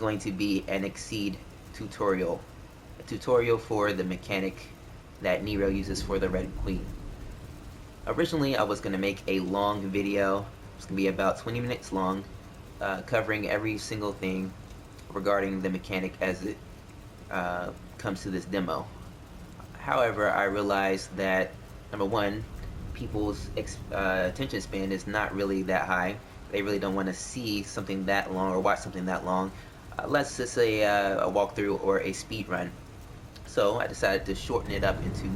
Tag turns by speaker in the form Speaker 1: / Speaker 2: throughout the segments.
Speaker 1: going to be an Exceed tutorial. A tutorial for the mechanic that Nero uses for the Red Queen. Originally, I was going to make a long video. It's going to be about 20 minutes long, covering every single thing regarding the mechanic as it comes to this demo. However, I realized that, number one, people's attention span is not really that high. They really don't want to see something that long or watch something that long. Let's just say a walkthrough or a speed run. So I decided to shorten it up into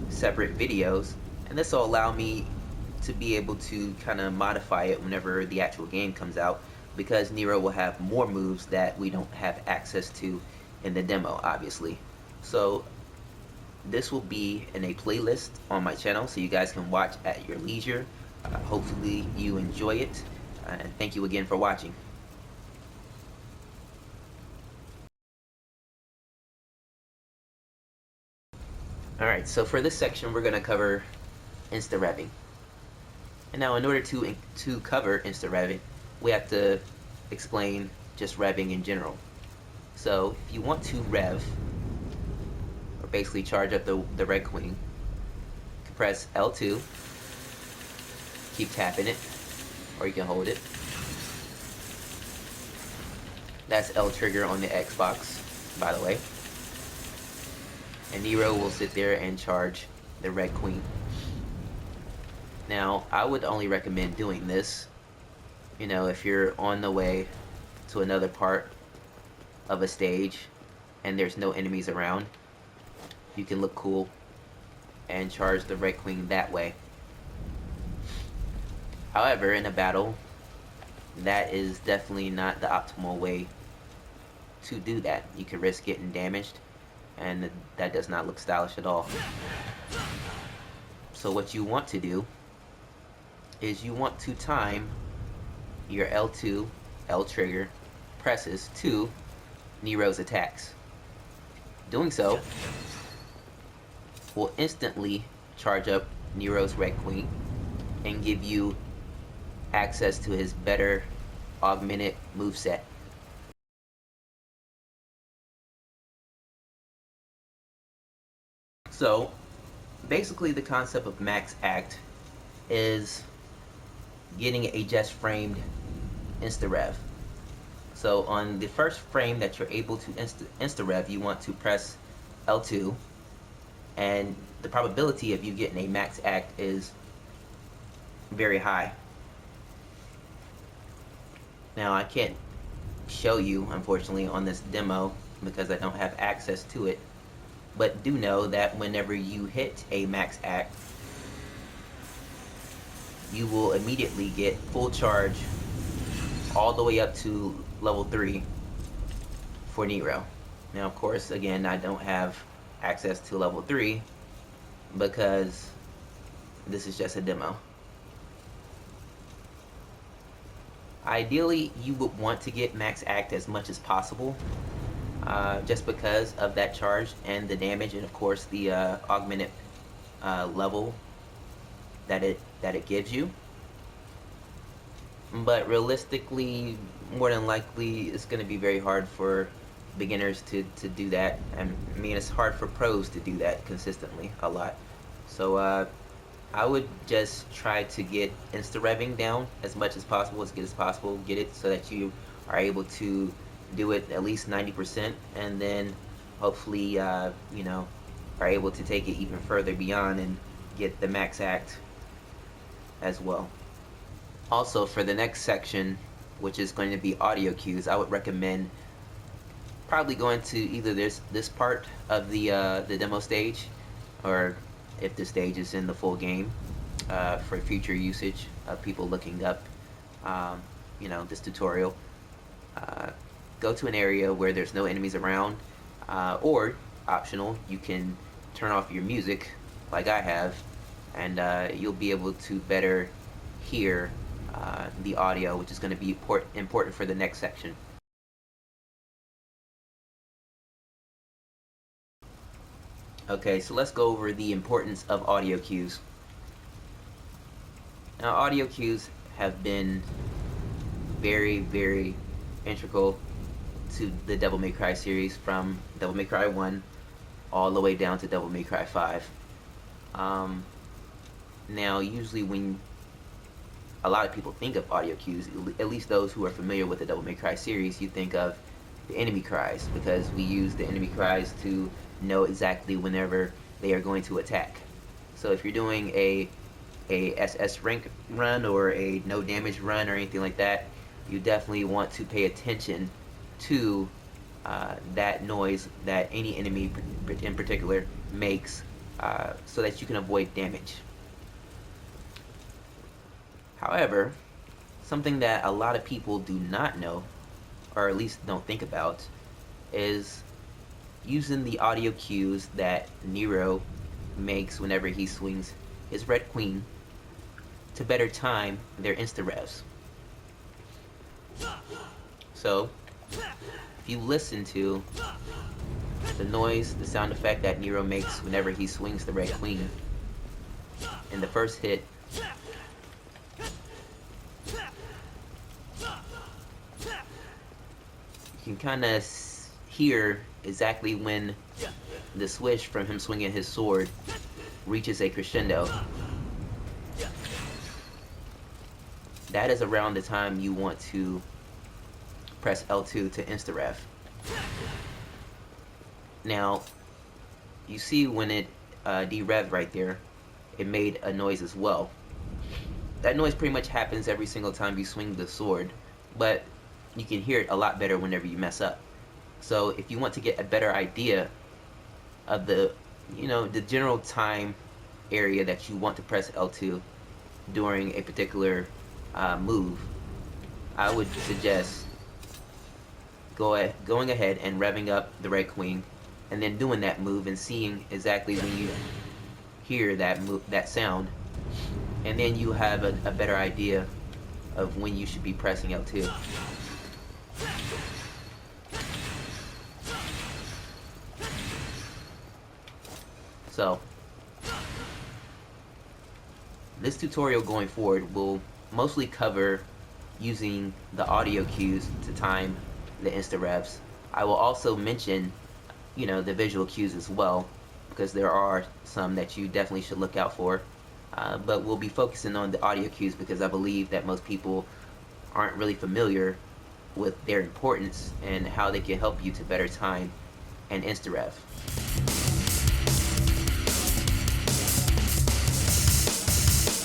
Speaker 1: separate videos, and this will allow me to be able to kind of modify it whenever the actual game comes out, because Nero will have more moves that we don't have access to in the demo, obviously. So this will be in a playlist on my channel, so you guys can watch at your leisure. Hopefully you enjoy it, and thank you again for watching. Alright, so for this section we're going to cover Insta revving. And now in order to cover Insta revving, we have to explain just revving in general. So if you want to rev, or basically charge up the Red Queen, you can press L2, keep tapping it, or you can hold it. That's L trigger on the Xbox, by the way. And Nero will sit there and charge the Red Queen. Now, I would only recommend doing this, you know, if you're on the way to another part of a stage and there's no enemies around. You can look cool and charge the Red Queen that way. However, in a battle, that is definitely not the optimal way to do that. You could risk getting damaged, and that does not look stylish at all. So what you want to do is you want to time your L2, L trigger presses to Nero's attacks. Doing so will instantly charge up Nero's Red Queen and give you access to his better augmented moveset. So basically the concept of max act is getting a just framed insta rev. So on the first frame that you're able to insta rev, you want to press L2, and the probability of you getting a max act is very high. Now I can't show you, unfortunately, on this demo because I don't have access to it, but do know that whenever you hit a max act, you will immediately get full charge all the way up to level 3 for Nero. Now of course, again, I don't have access to level 3 because this is just a demo. Ideally, you would want to get max act as much as possible, just because of that charge and the damage, and of course the augmented level that it gives you. But realistically, more than likely, it's going to be very hard for beginners to do that. And I mean, it's hard for pros to do that consistently a lot. So I would just try to get insta revving down as much as possible, as good as possible. Get it so that you are able to do it at least 90%, and then hopefully you know, are able to take it even further beyond and get the max act as well. Also, for the next section, which is going to be audio cues, I would recommend probably going to either this part of the demo stage, or if the stage is in the full game, for future usage of people looking up you know, this tutorial. Go to an area where there's no enemies around, or optional, you can turn off your music like I have, and you'll be able to better hear the audio, which is going to be important for the next section. Okay, so let's go over the importance of audio cues. Now, audio cues have been very, very integral to the Devil May Cry series, from Devil May Cry 1 all the way down to Devil May Cry 5. Now, usually when a lot of people think of audio cues, at least those who are familiar with the Devil May Cry series, you think of the enemy cries, because we use the enemy cries to know exactly whenever they are going to attack. So if you're doing a SS rank run or a no damage run or anything like that, you definitely want to pay attention to that noise that any enemy in particular makes, so that you can avoid damage. However, something that a lot of people do not know, or at least don't think about, is using the audio cues that Nero makes whenever he swings his Red Queen to better time their insta-revs. So, if you listen to the noise, the sound effect that Nero makes whenever he swings the Red Queen, in the first hit, you can kind of hear exactly when the swish from him swinging his sword reaches a crescendo. That is around the time you want to press L2 to insta-rev. Now, you see when it de-revved right there, it made a noise as well. That noise pretty much happens every single time you swing the sword, but you can hear it a lot better whenever you mess up. So if you want to get a better idea of the general time area that you want to press L2 during a particular move, I would suggest going ahead and revving up the Red Queen, and then doing that move and seeing exactly when you hear that sound, and then you have a better idea of when you should be pressing L2. So, this tutorial going forward will mostly cover using the audio cues to time the insta-revs. I will also mention, the visual cues as well, because there are some that you definitely should look out for. But we'll be focusing on the audio cues because I believe that most people aren't really familiar with their importance and how they can help you to better time an insta-rev.